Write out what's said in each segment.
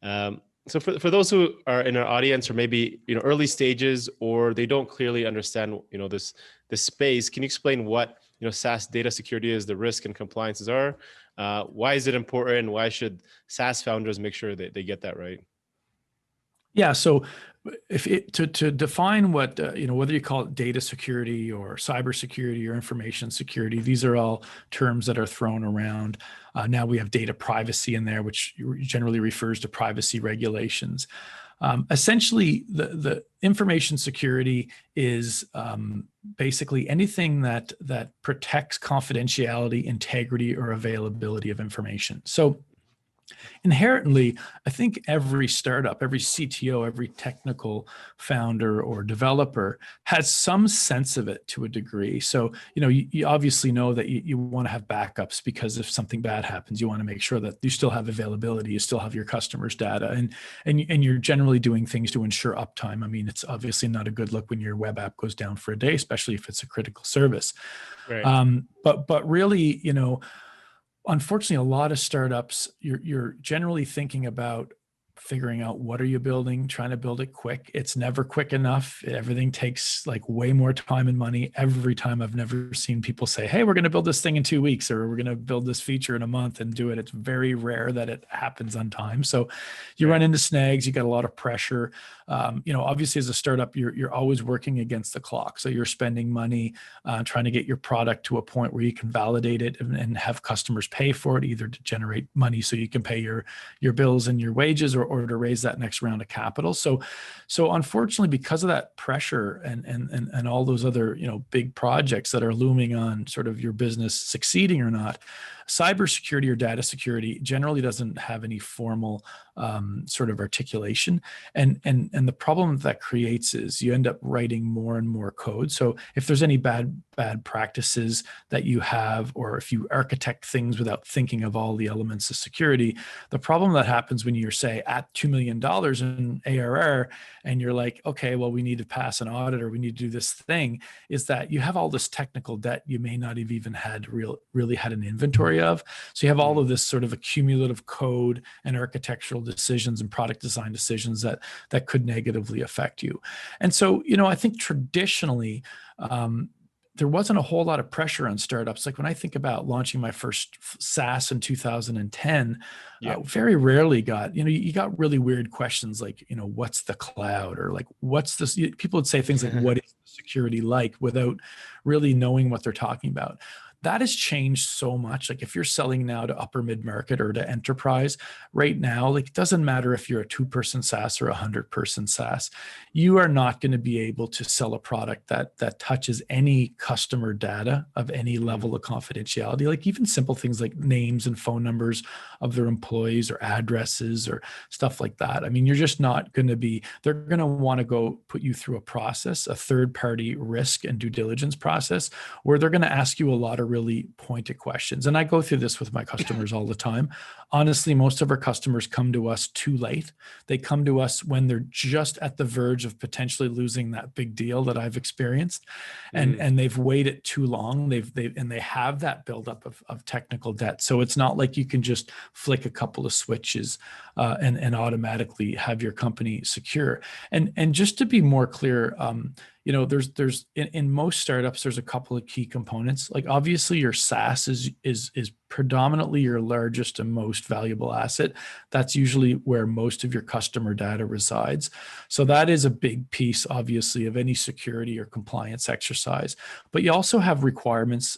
So for those who are in our audience, or maybe early stages, or they don't clearly understand this space, can you explain what SaaS data security is, the risk and compliances are? Why is it important? Why should SaaS founders make sure that they get that right? Yeah. So to define what, whether you call it data security or cybersecurity or information security, these are all terms that are thrown around. Now we have data privacy in there, which generally refers to privacy regulations. Essentially, the information security is basically anything that protects confidentiality, integrity, or availability of information. So inherently, I think every startup, every CTO, every technical founder or developer has some sense of it to a degree. So, you obviously know that you want to have backups, because if something bad happens, you want to make sure that you still have availability, you still have your customers' data, and you're generally doing things to ensure uptime. I mean, it's obviously not a good look when your web app goes down for a day, especially if it's a critical service. Right. But really, unfortunately, a lot of startups, you're generally thinking about figuring out what are you building, trying to build it quick. It's never quick enough. Everything takes like way more time and money. Every time, I've never seen people say, hey, we're going to build this thing in 2 weeks, or we're going to build this feature in a month and do it. It's very rare that it happens on time. So you run into snags, you got a lot of pressure. Obviously as a startup, you're always working against the clock. So you're spending money trying to get your product to a point where you can validate it and have customers pay for it, either to generate money so you can pay your bills and your wages, or to raise that next round of capital. So unfortunately, because of that pressure and all those other, big projects that are looming on sort of your business succeeding or not, cybersecurity or data security generally doesn't have any formal sort of articulation. And the problem that creates is you end up writing more and more code. So if there's any bad practices that you have, or if you architect things without thinking of all the elements of security, the problem that happens when you're, say, at $2 million in ARR, and you're like, okay, well, we need to pass an audit, or we need to do this thing, is that you have all this technical debt you may not have even had really had an inventory of. So you have all of this sort of accumulative code and architectural decisions and product design decisions that could negatively affect you. And so, I think traditionally, there wasn't a whole lot of pressure on startups. Like when I think about launching my first SaaS in 2010, very rarely you got really weird questions like, what's the cloud? Or like, what's this? People would say things like, what is security like, without really knowing what they're talking about. That has changed so much. Like if you're selling now to upper mid-market or to enterprise right now, like it doesn't matter if you're a 2-person SaaS or a 100-person SaaS, you are not going to be able to sell a product that touches any customer data of any level of confidentiality. Like even simple things like names and phone numbers of their employees, or addresses, or stuff like that. I mean, you're just not going to be, they're going to want to go put you through a process, a third-party risk and due diligence process, where they're going to ask you a lot of really pointed questions. And I go through this with my customers all the time. Honestly, most of our customers come to us too late. They come to us when they're just at the verge of potentially losing that big deal that I've experienced. And they've waited too long. They have that buildup of technical debt. So it's not like you can just flick a couple of switches and automatically have your company secure. And just to be more clear, there's in most startups, there's a couple of key components. Like obviously your SaaS is predominantly your largest and most valuable asset. That's usually where most of your customer data resides. So that is a big piece, obviously, of any security or compliance exercise. But you also have requirements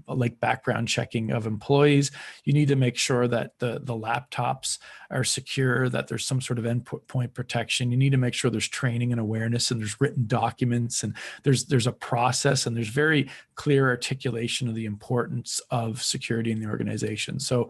like background checking of employees. You need to make sure that the laptops are secure, that there's some sort of endpoint protection. You need to make sure there's training and awareness, and there's written documents, and there's a process, and there's very clear articulation of the importance of security in the organization. So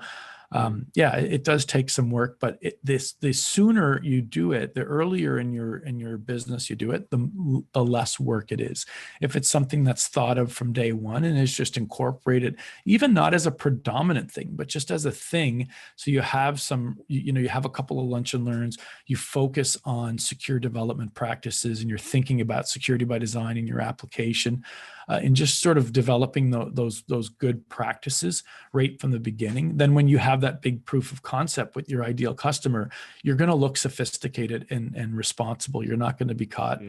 it does take some work, but the sooner you do it, the earlier in your business you do it, the less work it is. If it's something that's thought of from day one and is just incorporated, even not as a predominant thing, but just as a thing. So you have you have a couple of lunch and learns, you focus on secure development practices, and you're thinking about security by design in your application. And just sort of developing those good practices right from the beginning. Then when you have that big proof of concept with your ideal customer, you're going to look sophisticated and responsible. You're not going to be caught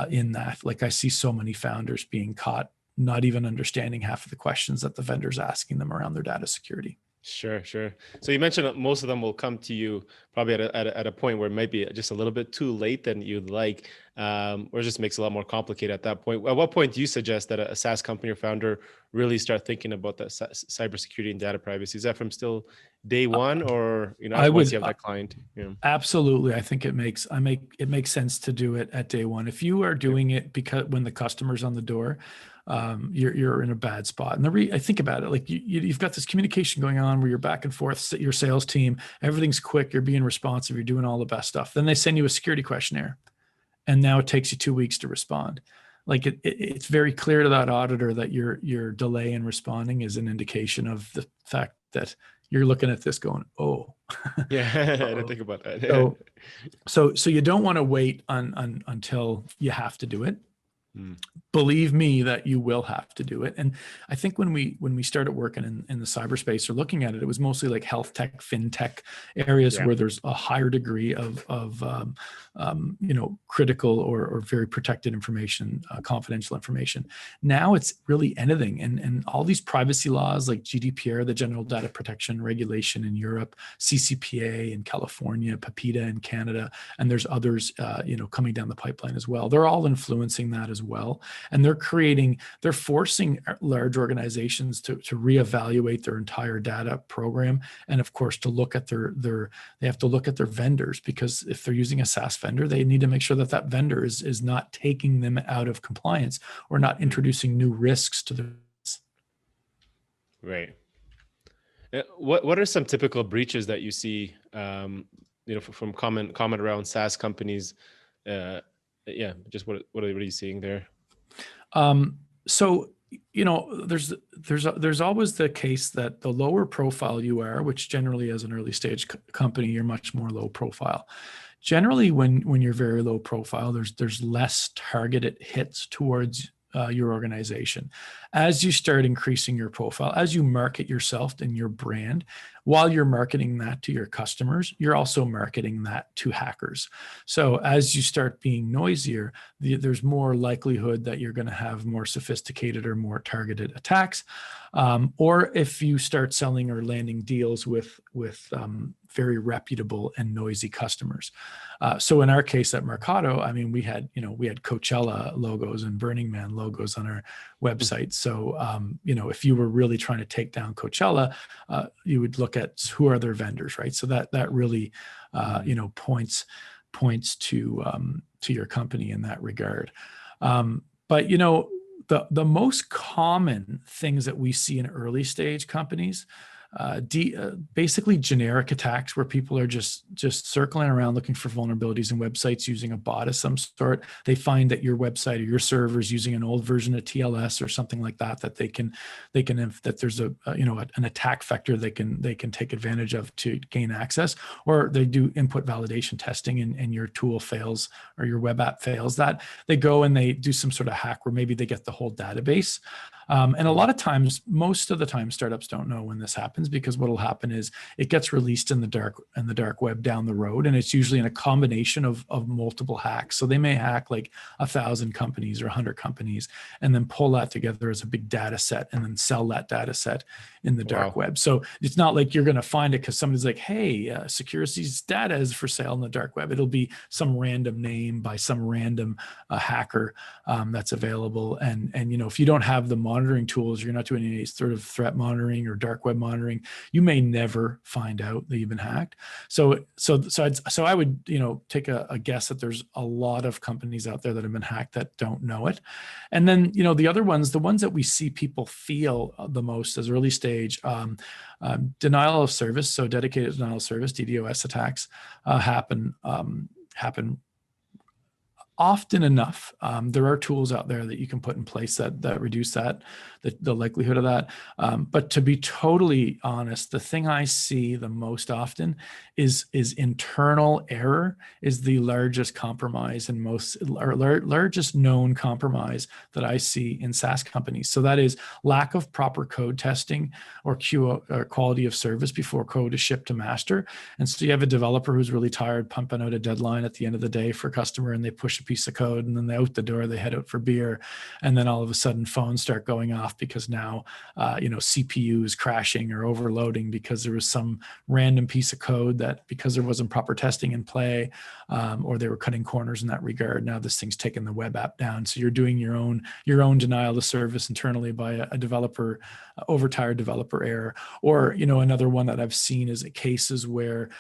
in that. Like I see so many founders being caught not even understanding half of the questions that the vendor's asking them around their data security. Sure, sure. So you mentioned that most of them will come to you probably at a point where it might be just a little bit too late than you'd like, or it just makes it a lot more complicated at that point. At what point do you suggest that a SaaS company or founder really start thinking about that cybersecurity and data privacy? Is that from still day one, or once you have that client? Absolutely. I think it makes sense to do it at day one. If you are doing it because when the customer's on the door, you're in a bad spot. And I think about it, like you've got this communication going on where you're back and forth, your sales team, everything's quick, you're being responsive, you're doing all the best stuff. Then they send you a security questionnaire, and now it takes you 2 weeks to respond. Like it's very clear to that auditor that your delay in responding is an indication of the fact that you're looking at this going, oh. Yeah, I didn't think about that. So you don't want to wait until you have to do it. Believe me that you will have to do it. And I think when we started working in the cyberspace or looking at it, it was mostly like health tech, fintech areas where there's a higher degree of critical or very protected information, confidential information. Now it's really anything, and all these privacy laws like GDPR, the General Data Protection Regulation in Europe, CCPA in California, PIPEDA in Canada, and there's others coming down the pipeline as well. They're all influencing that as well. And they're forcing large organizations to reevaluate their entire data program. And of course, to look at they have to look at their vendors, because if they're using a SaaS vendor, they need to make sure that vendor is not taking them out of compliance or not introducing new risks to the. Right. What are some typical breaches that you see, from comment around SaaS companies? Just what are you seeing there? So, there's always the case that the lower profile you are, which generally as an early stage company, you're much more low profile. Generally, when you're very low profile, there's less targeted hits towards your organization. As you start increasing your profile, as you market yourself and your brand, while you're marketing that to your customers, you're also marketing that to hackers. So as you start being noisier, there's more likelihood that you're going to have more sophisticated or more targeted attacks. Or if you start selling or landing deals with very reputable and noisy customers. So in our case at Marcato, I mean, we had Coachella logos and Burning Man logos on our website. So, if you were really trying to take down Coachella, you would look at who are their vendors, right? So that really, points to your company in that regard. But the most common things that we see in early stage companies, basically generic attacks where people are just circling around looking for vulnerabilities in websites using a bot of some sort. They find that your website or your server is using an old version of TLS or something like that, that that there's an attack vector they can take advantage of to gain access, or they do input validation testing and your tool fails or your web app fails, that they go and they do some sort of hack where maybe they get the whole database. And a lot of times, most of the time, startups don't know when this happens, because what will happen is it gets released in the dark web down the road, and it's usually in a combination of multiple hacks. So they may hack like 1,000 companies or 100 companies, and then pull that together as a big data set, and then sell that data set in the dark web. So it's not like you're going to find it because somebody's like, "Hey, Securicy's data is for sale in the dark web." It'll be some random name by some random hacker that's available, and if you don't have the monitoring tools, you're not doing any sort of threat monitoring or dark web monitoring, you may never find out that you've been hacked. So I would, take a guess that there's a lot of companies out there that have been hacked that don't know it. And then, the other ones, the ones that we see people feel the most as early stage, denial of service. So dedicated denial of service, DDoS attacks happen often enough. There are tools out there that you can put in place that reduce the likelihood of that. But to be totally honest, the thing I see the most often is internal error is the largest compromise and largest known compromise that I see in SaaS companies. So that is lack of proper code testing or quality of service before code is shipped to master. And so you have a developer who's really tired, pumping out a deadline at the end of the day for a customer, and they push a piece of code, and then they out the door, they head out for beer, and then all of a sudden phones start going off because now CPU is crashing or overloading because there was some random piece of code that, because there wasn't proper testing in play, or they were cutting corners in that regard. Now this thing's taking the web app down. So you're doing your own denial of service internally by a developer, overtired developer error. Or another one that I've seen is cases where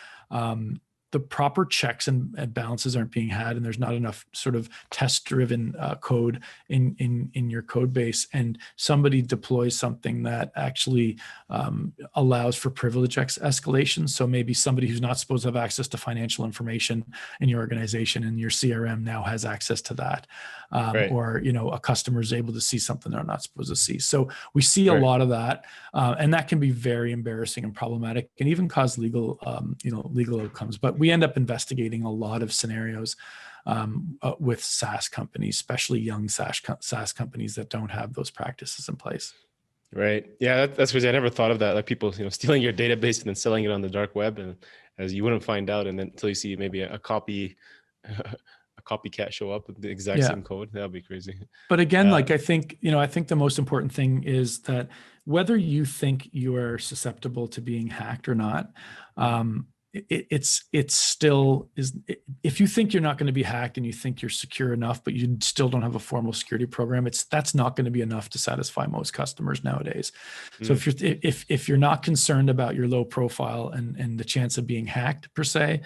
the proper checks and balances aren't being had, and there's not enough sort of test-driven code in your code base, and somebody deploys something that actually allows for privilege escalation. So maybe somebody who's not supposed to have access to financial information in your organization, and your CRM now has access to that. Right. Or a customer is able to see something they're not supposed to see. So we see a lot of that, and that can be very embarrassing and problematic, and even cause legal outcomes. But we end up investigating a lot of scenarios with SaaS companies, especially young SaaS companies that don't have those practices in place. Right. Yeah, that's crazy. I never thought of that. Like people, stealing your database and then selling it on the dark web, and as you wouldn't find out, and then until you see maybe a copycat show up with the exact same code. That'd be crazy. But again, I think the most important thing is that whether you think you are susceptible to being hacked or not, it's still is. If you think you're not going to be hacked and you think you're secure enough, but you still don't have a formal security program, that's not going to be enough to satisfy most customers nowadays. So if you're not concerned about your low profile and the chance of being hacked per se,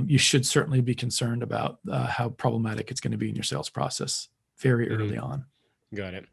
you should certainly be concerned about how problematic it's going to be in your sales process very early on. Got it.